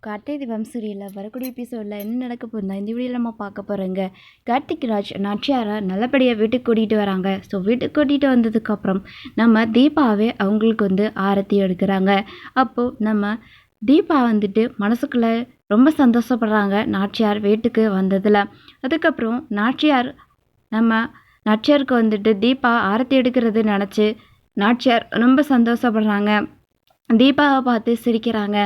கார்த்திகை தீபம் சீரியலில் வரக்கூடிய எபிசோடில் என்ன நடக்க போகுதுன்னா இந்த வீடியோவில் நம்ம பார்க்க போகிறோங்க. கார்த்திக் ராஜ் நாச்சியாரை நல்லபடியாக வீட்டுக்கு கூட்டிகிட்டு வராங்க. ஸோ வீட்டுக்கு கூட்டிகிட்டு வந்ததுக்கப்புறம் நம்ம தீபாவே அவங்களுக்கு ஆரத்தி எடுக்கிறாங்க. அப்போது நம்ம தீபா மனசுக்குள்ளே ரொம்ப சந்தோஷப்படுறாங்க நாச்சியார் வீட்டுக்கு வந்ததில். அதுக்கப்புறம் நாச்சியாருக்கு தீபா ஆரத்தி எடுக்கிறது நினச்சி நாச்சியார் ரொம்ப சந்தோஷப்படுறாங்க. தீபாவை பார்த்து சிரிக்கிறாங்க.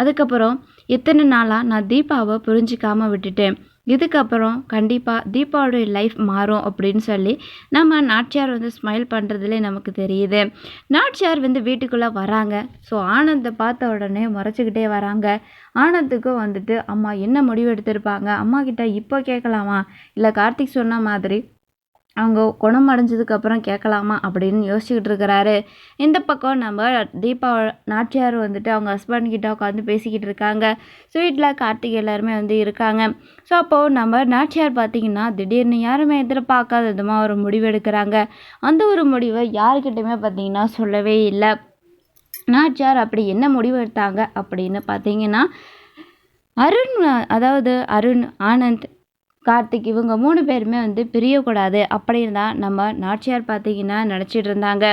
அதுக்கப்புறம் இத்தனை நாளாக நான் தீபாவை புரிஞ்சிக்காமல் விட்டுட்டேன், இதுக்கப்புறம் கண்டிப்பாக தீபாவோடைய லைஃப் மாறும் அப்படின்னு சொல்லி நம்ம நாச்சியார் ஸ்மைல் பண்ணுறதுலே நமக்கு தெரியுது. நாச்சியார் வீட்டுக்குள்ளே வராங்க. ஸோ ஆனந்தை பார்த்த உடனே முறைச்சிக்கிட்டே வராங்க. ஆனந்துக்கும் அம்மா என்ன முடிவு எடுத்திருப்பாங்க, அம்மா கிட்ட இப்போ கேட்கலாமா இல்லை கார்த்திக் சொன்ன மாதிரி அவங்க குணம் அடைஞ்சதுக்கப்புறம் கேட்கலாமா அப்படின்னு யோசிச்சுக்கிட்டு இருக்கிறாரு. இந்த பக்கம் நம்ம தீபா நாச்சியார் அவங்க ஹஸ்பண்ட்கிட்ட உட்காந்து பேசிக்கிட்டு இருக்காங்க. ஸோ வீட்டில் கார்த்திக் எல்லாருமே இருக்காங்க. ஸோ அப்போது நம்ம நாச்சியார் பார்த்திங்கன்னா திடீர்னு யாருமே எதிர்பார்க்காத விதமாக ஒரு முடிவு எடுக்கிறாங்க. அந்த ஒரு முடிவை யாருக்கிட்டையுமே பார்த்திங்கன்னா சொல்லவே இல்லை. நாச்சியார் அப்படி என்ன முடிவு எடுத்தாங்க அப்படின்னு பார்த்தீங்கன்னா, அருண், ஆனந்த், கார்த்திக் இவங்க 3 பேருமே பிரியக்கூடாது அப்படின்னு தான் நம்ம நாச்சியார் பார்த்திங்கன்னா நினச்சிட்டு இருந்தாங்க.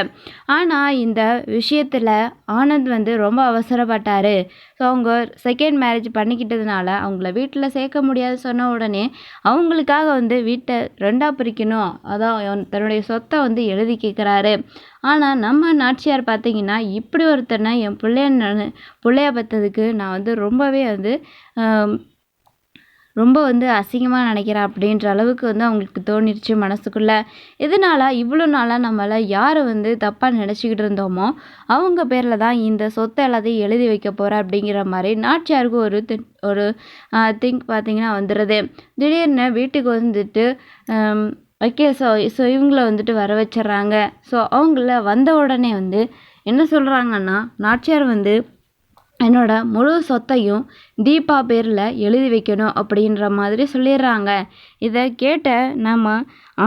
ஆனால் இந்த விஷயத்தில் ஆனந்த் ரொம்ப அவசரப்பட்டார். ஸோ அவங்க செகண்ட் மேரேஜ் பண்ணிக்கிட்டதுனால அவங்கள வீட்டில் சேர்க்க முடியாது சொன்ன உடனே அவங்களுக்காக வீட்டை 2ஆக பிரிக்கணும், அதான் தன்னுடைய சொத்தை எழுதி கேட்குறாரு. ஆனால் நம்ம நாச்சியார் பார்த்திங்கன்னா இப்படி ஒருத்தனை என் பிள்ளைய பற்றதுக்கு நான் ரொம்பவே ரொம்ப அசிங்கமாக நினைக்கிறேன் அப்படின்ற அளவுக்கு அவங்களுக்கு தோணிடுச்சு மனசுக்குள்ளே. இதனால் இவ்வளோ நாளாக நம்மளை யாரை தப்பாக நினச்சிக்கிட்டு இருந்தோமோ அவங்க பேரில் தான் இந்த சொத்தை எல்லாத்தையும் எழுதி வைக்க போகிறேன் அப்படிங்கிற மாதிரி நாச்சியாருக்கு ஒரு திங்க் பார்த்திங்கன்னா வந்துடுது. திடீர்னு வீட்டுக்கு வைக்க ஸோ இவங்கள வர வச்சிட்றாங்க. ஸோ அவங்கள வந்த உடனே என்ன சொல்கிறாங்கன்னா, நாச்சியார் என்னோட முழு சொத்தையும் தீபா பேரில் எழுதி வைக்கணும் அப்படின்ற மாதிரி சொல்லிடுறாங்க. இதை கேட்ட நம்ம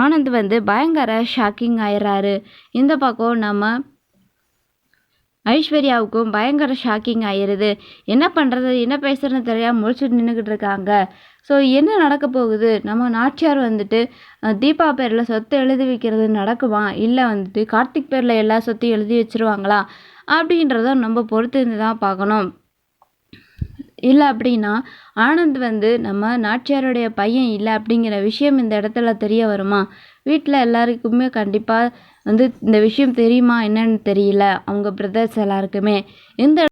ஆனந்த் பயங்கர ஷாக்கிங் ஆயிடுறாரு. இந்த பக்கம் நம்ம ஐஸ்வர்யாவுக்கும் பயங்கர ஷாக்கிங் ஆயிடுது. என்ன பண்ணுறது என்ன பேசுகிறதுன்னு தெரியாமல் முழிச்சுட்டு நின்றுக்கிட்டு இருக்காங்க. ஸோ என்ன நடக்க போகுது, நம்ம நாச்சியார் தீபா பேரில் சொத்தை எழுதி வைக்கிறது நடக்குமா, இல்லை கார்த்திக் பேரில் எல்லா சொத்தையும் எழுதி வச்சுருவாங்களா அப்படின்றத நம்ம பொறுத்து இருந்து தான் பார்க்கணும். இல்லை அப்படின்னா ஆனந்த் நம்ம நாச்சியாருடைய பையன் இல்லை அப்படிங்கிற விஷயம் இந்த இடத்துல தெரிய வருமா, வீட்டில் எல்லாருக்குமே கண்டிப்பாக இந்த விஷயம் தெரியுமா என்னன்னு தெரியல, அவங்க பிரதர்ஸ் எல்லாருக்குமே. இந்த